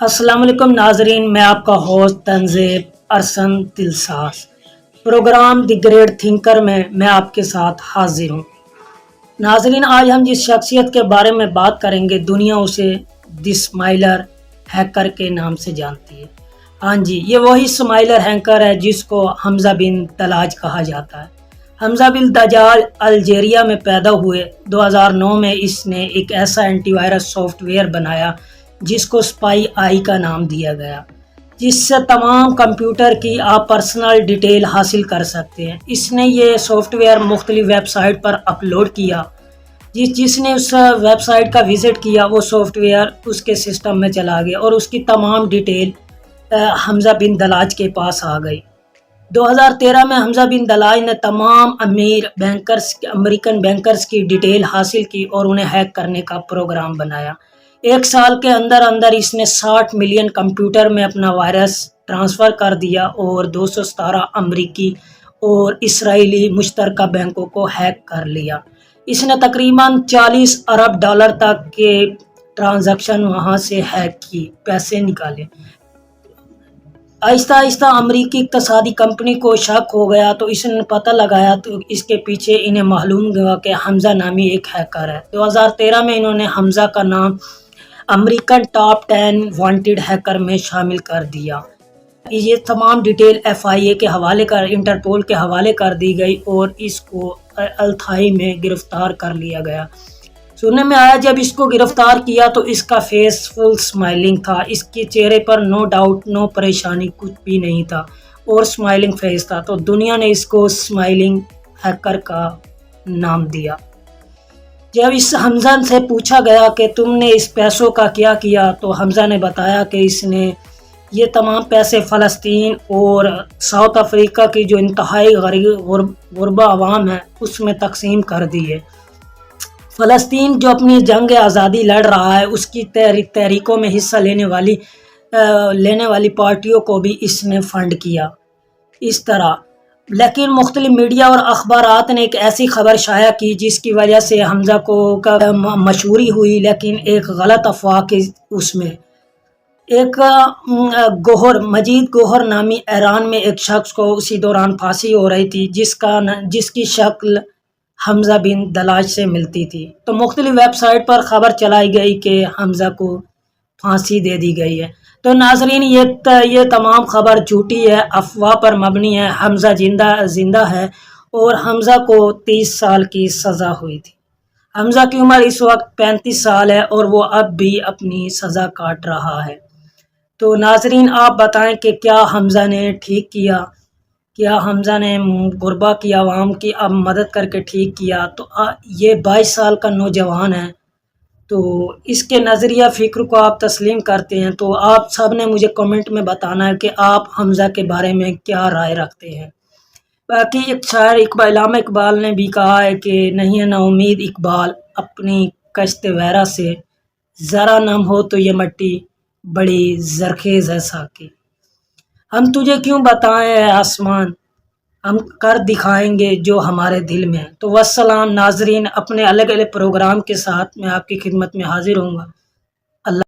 السلام علیکم ناظرین، میں آپ کا host Tanzeeb Arsan Dilsaz program the great thinker میں آپ کے ساتھ حاضر ہوں۔ ناظرین، آج ہم جس شخصیت کے بارے میں بات کریں گے دنیا اسے دی اسمائلر ہیکر کے نام سے جانتی ہے۔ ہاں جی، یہ وہی اسمائلر ہیکر ہے جس کو حمزہ بن دلاج کہا جاتا ہے۔ حمزہ بن دجال الجیریا میں پیدا ہوئے۔ 2009 میں اس نے ایک ایسا اینٹی وائرس سافٹ ویئر بنایا جس کو اسپائی آئی کا نام دیا گیا، جس سے تمام کمپیوٹر کی آپ پرسنل ڈیٹیل حاصل کر سکتے ہیں۔ اس نے یہ سافٹ ویئر مختلف ویب سائٹ پر اپلوڈ کیا۔ جس نے اس ویب سائٹ کا وزٹ کیا وہ سافٹ ویئر اس کے سسٹم میں چلا گیا اور اس کی تمام ڈیٹیل حمزہ بن دلاج کے پاس آ گئی۔ 2013 میں حمزہ بن دلاج نے تمام امریکن بینکرز کی ڈیٹیل حاصل کی اور انہیں ہیک کرنے کا پروگرام بنایا۔ ایک سال کے اندر اس نے 60 ملین کمپیوٹر میں اپنا وائرس ٹرانسفر کر دیا اور 217 امریکی اور اسرائیلی مشترکہ بینکوں کو ہیک کر لیا۔ اس نے تقریباً 40 ارب ڈالر تک کے ٹرانزیکشن وہاں سے ہیک کی، پیسے نکالے۔ آہستہ آہستہ امریکی اقتصادی کمپنی کو شک ہو گیا تو اس نے پتہ لگایا تو اس کے پیچھے انہیں معلوم ہوا کہ حمزہ نامی ایک ہیکر ہے۔ 2013 میں انہوں نے حمزہ کا نام امریکن ٹاپ 10 وانٹڈ ہیکر میں شامل کر دیا۔ یہ تمام ڈیٹیل FIA کے حوالے انٹرپول کے حوالے کر دی گئی اور اس کو التھائی میں گرفتار کر لیا گیا۔ سننے میں آیا جب اس کو گرفتار کیا تو اس کا فیس فل اسمائلنگ تھا، اس کے چہرے پر نو ڈاؤٹ، نو پریشانی، کچھ بھی نہیں تھا اور اسمائلنگ فیس تھا، تو دنیا نے اس کو اسمائلنگ ہیکر کا نام دیا۔ جب اس حمزہ سے پوچھا گیا کہ تم نے اس پیسوں کا کیا کیا تو حمزہ نے بتایا کہ اس نے یہ تمام پیسے فلسطین اور ساؤتھ افریقہ کی جو انتہائی غربا عوام ہے اس میں تقسیم کر دیے۔ فلسطین جو اپنی جنگ آزادی لڑ رہا ہے اس کی تحریکوں میں حصہ لینے والی پارٹیوں کو بھی اس نے فنڈ کیا اس طرح۔ لیکن مختلف میڈیا اور اخبارات نے ایک ایسی خبر شائع کی جس کی وجہ سے حمزہ کو مشہوری ہوئی، لیکن ایک غلط افواہ کی اس میں ایک مجید گوہر نامی ایران میں ایک شخص کو اسی دوران پھانسی ہو رہی تھی جس کی شکل حمزہ بن دلاج سے ملتی تھی، تو مختلف ویب سائٹ پر خبر چلائی گئی کہ حمزہ کو پھانسی دے دی گئی ہے۔ تو ناظرین، یہ تمام خبر جھوٹی ہے، افواہ پر مبنی ہے۔ حمزہ زندہ ہے اور حمزہ کو 30 سال کی سزا ہوئی تھی۔ حمزہ کی عمر اس وقت 35 سال ہے اور وہ اب بھی اپنی سزا کاٹ رہا ہے۔ تو ناظرین، آپ بتائیں کہ کیا حمزہ نے ٹھیک کیا؟ کیا حمزہ نے غربا کی عوام کی اب مدد کر کے ٹھیک کیا؟ تو یہ 22 سال کا نوجوان ہے، تو اس کے نظریہ فکر کو آپ تسلیم کرتے ہیں؟ تو آپ سب نے مجھے کمنٹ میں بتانا ہے کہ آپ حمزہ کے بارے میں کیا رائے رکھتے ہیں۔ باقی ایک شاعر علامہ اقبال نے بھی کہا ہے کہ نہیں ہے نا امید اقبال اپنی کشت ویرا سے، ذرا نم ہو تو یہ مٹی بڑی زرخیز ہے ساقی۔ ہم تجھے کیوں بتائیں اے آسمان، ہم کر دکھائیں گے جو ہمارے دل میں ہے۔ تو والسلام ناظرین، اپنے الگ الگ پروگرام کے ساتھ میں آپ کی خدمت میں حاضر ہوں گا۔